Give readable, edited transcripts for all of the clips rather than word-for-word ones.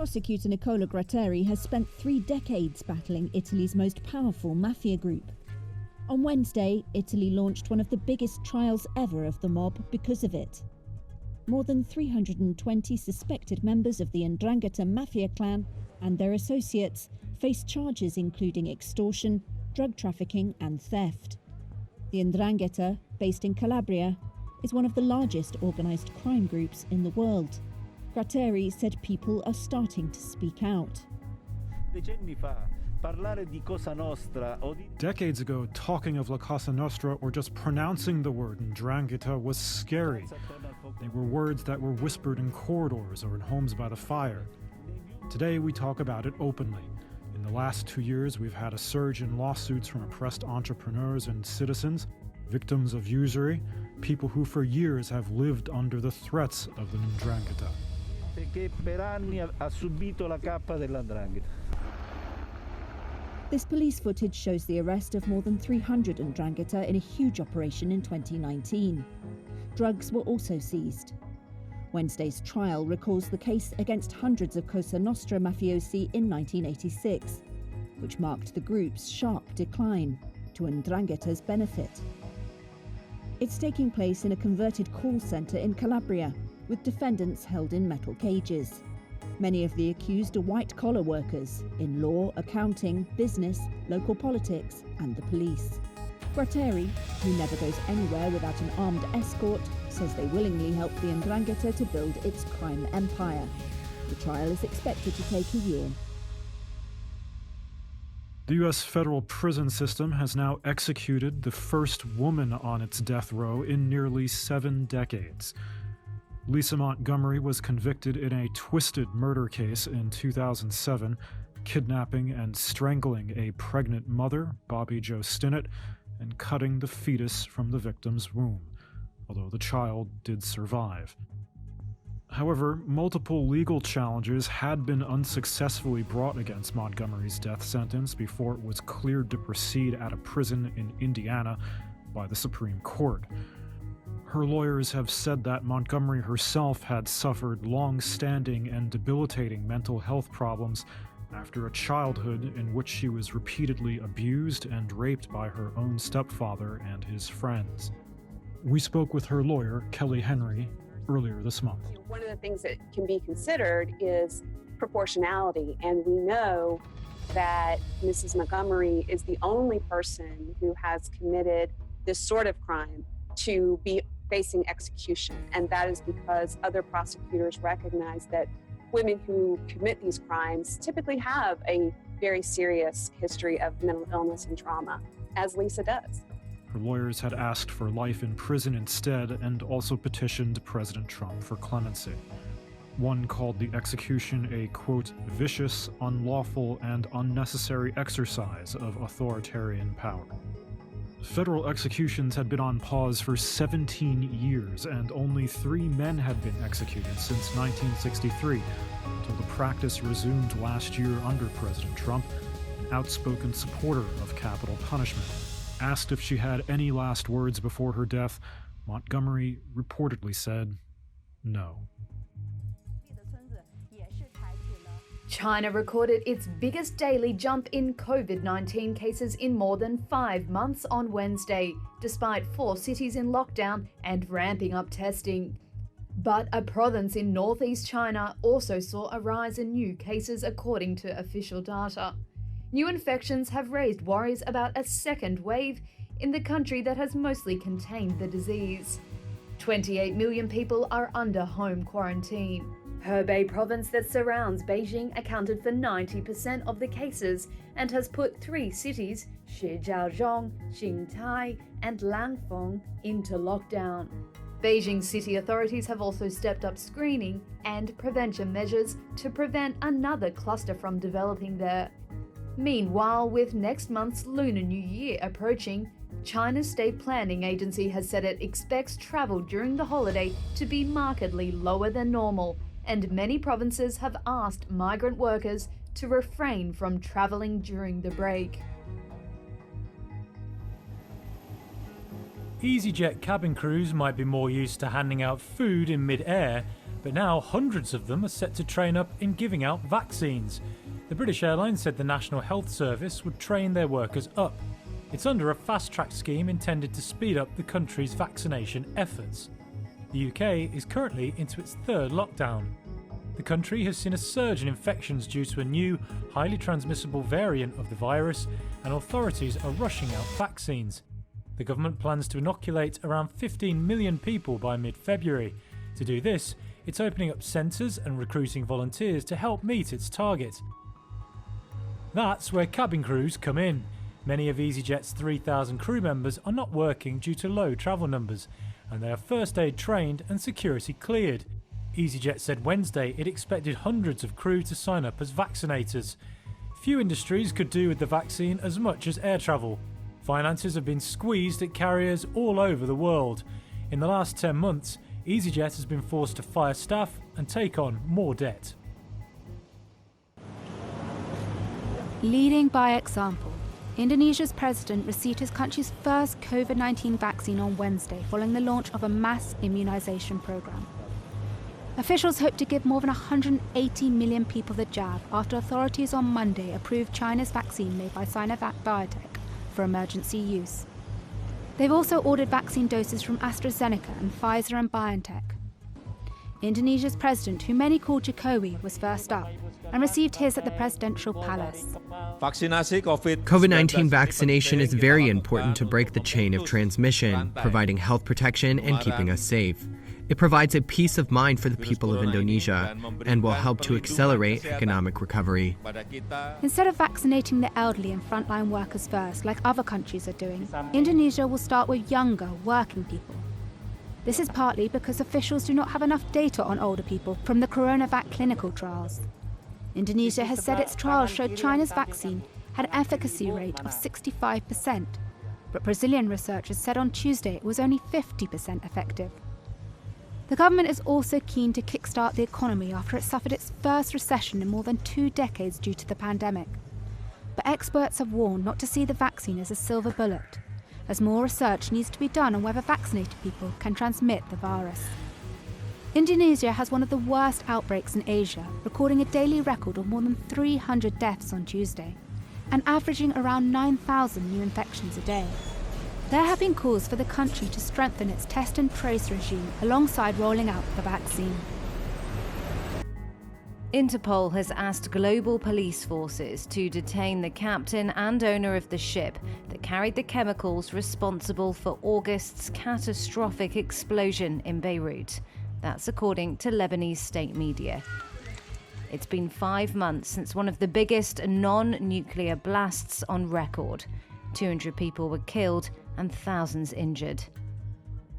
Prosecutor Nicola Gratteri has spent 3 decades battling Italy's most powerful mafia group. On Wednesday, Italy launched one of the biggest trials ever of the mob because of it. More than 320 suspected members of the 'Ndrangheta mafia clan and their associates face charges including extortion, drug trafficking and theft. The 'Ndrangheta, based in Calabria, is one of the largest organised crime groups in the world. Gratteri said people are starting to speak out. Decades ago, talking of La Cosa Nostra or just pronouncing the word 'Ndrangheta was scary. They were words that were whispered in corridors or in homes by the fire. Today, we talk about it openly. In the last 2 years, we've had a surge in lawsuits from oppressed entrepreneurs and citizens, victims of usury, people who for years have lived under the threats of the 'Ndrangheta. This police footage shows the arrest of more than 300 'Ndrangheta in a huge operation in 2019. Drugs were also seized. Wednesday's trial recalls the case against hundreds of Cosa Nostra mafiosi in 1986, which marked the group's sharp decline, to 'Ndrangheta's benefit. It's taking place in a converted call centre in Calabria, with defendants held in metal cages. Many of the accused are white-collar workers in law, accounting, business, local politics and the police. Gratteri, who never goes anywhere without an armed escort, says they willingly helped the 'Ndrangheta to build its crime empire. The trial is expected to take a year. The U.S. federal prison system has now executed the first woman on its death row in nearly 7 decades. Lisa Montgomery was convicted in a twisted murder case in 2007, kidnapping and strangling a pregnant mother, Bobby Jo Stinnett, and cutting the fetus from the victim's womb, although the child did survive. However, multiple legal challenges had been unsuccessfully brought against Montgomery's death sentence before it was cleared to proceed at a prison in Indiana by the Supreme Court. Her lawyers have said that Montgomery herself had suffered long-standing and debilitating mental health problems after a childhood in which she was repeatedly abused and raped by her own stepfather and his friends. We spoke with her lawyer, Kelly Henry, earlier this month. One of the things that can be considered is proportionality, and we know that Mrs. Montgomery is the only person who has committed this sort of crime to be facing execution, and that is because other prosecutors recognize that women who commit these crimes typically have a very serious history of mental illness and trauma, as Lisa does. Her lawyers had asked for life in prison instead and also petitioned President Trump for clemency. One called the execution a, quote, vicious, unlawful, and unnecessary exercise of authoritarian power. Federal executions had been on pause for 17 years, and only 3 men had been executed since 1963, until the practice resumed last year under President Trump, an outspoken supporter of capital punishment. Asked if she had any last words before her death, Montgomery reportedly said no. China recorded its biggest daily jump in COVID-19 cases in more than 5 months on Wednesday, despite 4 cities in lockdown and ramping up testing. But a province in northeast China also saw a rise in new cases according to official data. New infections have raised worries about a second wave in the country that has mostly contained the disease. 28 million people are under home quarantine. Hebei province that surrounds Beijing accounted for 90% of the cases and has put 3 cities, Shijiazhuang, Xingtai, and Langfeng, into lockdown. Beijing city authorities have also stepped up screening and prevention measures to prevent another cluster from developing there. Meanwhile, with next month's Lunar New Year approaching, China's State Planning Agency has said it expects travel during the holiday to be markedly lower than normal, and many provinces have asked migrant workers to refrain from traveling during the break. Easyjet cabin crews might be more used to handing out food in mid-air, But now hundreds of them are set to train up in giving out vaccines. The British Airlines said the National Health Service would train their workers up. It's under a fast-track scheme intended to speed up the country's vaccination efforts. The UK is currently into its third lockdown. The country has seen a surge in infections due to a new, highly transmissible variant of the virus, and authorities are rushing out vaccines. The government plans to inoculate around 15 million people by mid-February. To do this, it's opening up centres and recruiting volunteers to help meet its target. That's where cabin crews come in. Many of Easyjet's 3,000 crew members are not working due to low travel numbers, and they are first aid trained and security cleared. Easyjet said Wednesday it expected hundreds of crew to sign up as vaccinators. Few industries could do with the vaccine as much as air travel. Finances have been squeezed at carriers all over the world. In the last 10 months, Easyjet has been forced to fire staff and take on more debt. Leading by example, Indonesia's president received his country's first COVID-19 vaccine on Wednesday following the launch of a mass immunisation programme. Officials hope to give more than 180 million people the jab after authorities on Monday approved China's vaccine made by Sinovac Biotech for emergency use. They've also ordered vaccine doses from AstraZeneca and Pfizer and BioNTech. Indonesia's president, who many call Jokowi, was first up and received his at the presidential palace. COVID-19 vaccination is very important to break the chain of transmission, providing health protection and keeping us safe. It provides a peace of mind for the people of Indonesia and will help to accelerate economic recovery. Instead of vaccinating the elderly and frontline workers first, like other countries are doing, Indonesia will start with younger, working people. This is partly because officials do not have enough data on older people from the CoronaVac clinical trials. Indonesia has said its trials showed China's vaccine had an efficacy rate of 65%, but Brazilian researchers said on Tuesday it was only 50% effective. The government is also keen to kickstart the economy after it suffered its first recession in more than 2 decades due to the pandemic. But experts have warned not to see the vaccine as a silver bullet, as more research needs to be done on whether vaccinated people can transmit the virus. Indonesia has one of the worst outbreaks in Asia, recording a daily record of more than 300 deaths on Tuesday, and averaging around 9,000 new infections a day. There have been calls for the country to strengthen its test and trace regime alongside rolling out the vaccine. Interpol has asked global police forces to detain the captain and owner of the ship that carried the chemicals responsible for August's catastrophic explosion in Beirut. That's according to Lebanese state media. It's been 5 months since one of the biggest non-nuclear blasts on record. 200 people were killed and thousands injured.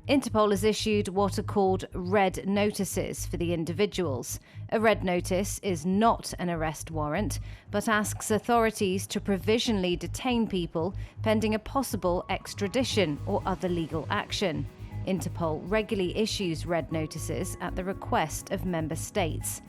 Interpol has issued what are called red notices for the individuals. A red notice is not an arrest warrant, but asks authorities to provisionally detain people pending a possible extradition or other legal action. Interpol regularly issues red notices at the request of member states.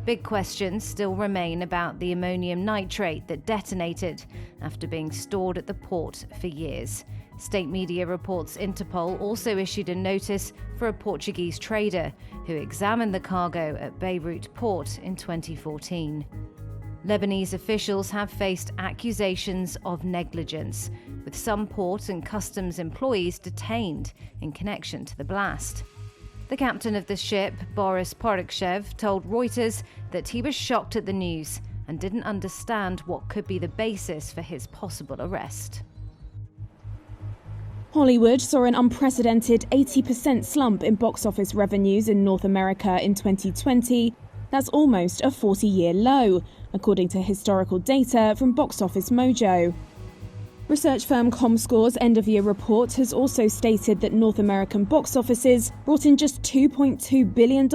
Big questions still remain about the ammonium nitrate that detonated after being stored at the port for years. State media reports Interpol also issued a notice for a Portuguese trader who examined the cargo at Beirut port in 2014. Lebanese officials have faced accusations of negligence, with some port and customs employees detained in connection to the blast. The captain of the ship, Boris Porykshev, told Reuters that he was shocked at the news and didn't understand what could be the basis for his possible arrest. Hollywood saw an unprecedented 80% slump in box office revenues in North America in 2020. That's almost a 40-year low, according to historical data from Box Office Mojo. Research firm Comscore's end-of-year report has also stated that North American box offices brought in just $2.2 billion in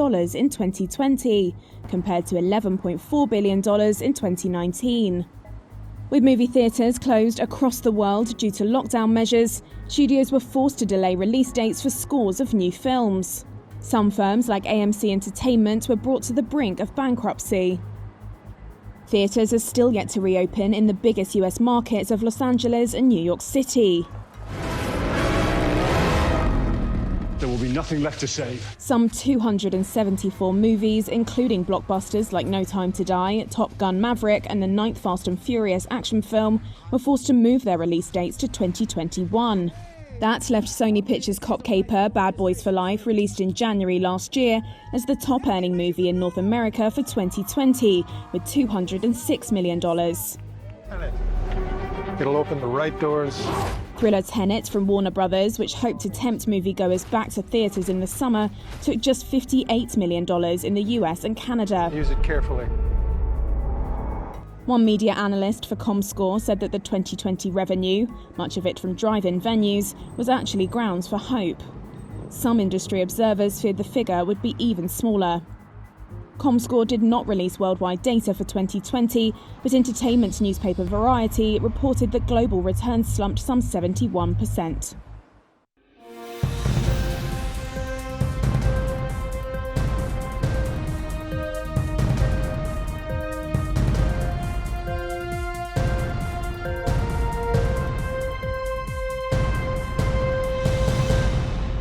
2020, compared to $11.4 billion in 2019. With movie theatres closed across the world due to lockdown measures, studios were forced to delay release dates for scores of new films. Some firms, like AMC Entertainment, were brought to the brink of bankruptcy. Theatres are still yet to reopen in the biggest US markets of Los Angeles and New York City. There will will be nothing left to save. Some 274 movies, including blockbusters like No Time to Die, Top Gun Maverick and the 9th Fast and Furious action film, were forced to move their release dates to 2021. That left Sony Pictures' cop caper Bad Boys for Life, released in January last year, as the top-earning movie in North America for 2020, with $206 million. It'll open the right doors. Thriller Tenet from Warner Brothers, which hoped to tempt moviegoers back to theatres in the summer, took just $58 million in the US and Canada. Use it carefully. One media analyst for Comscore said that the 2020 revenue, much of it from drive-in venues, was actually grounds for hope. Some industry observers feared the figure would be even smaller. Comscore did not release worldwide data for 2020, but entertainment newspaper Variety reported that global returns slumped some 71%.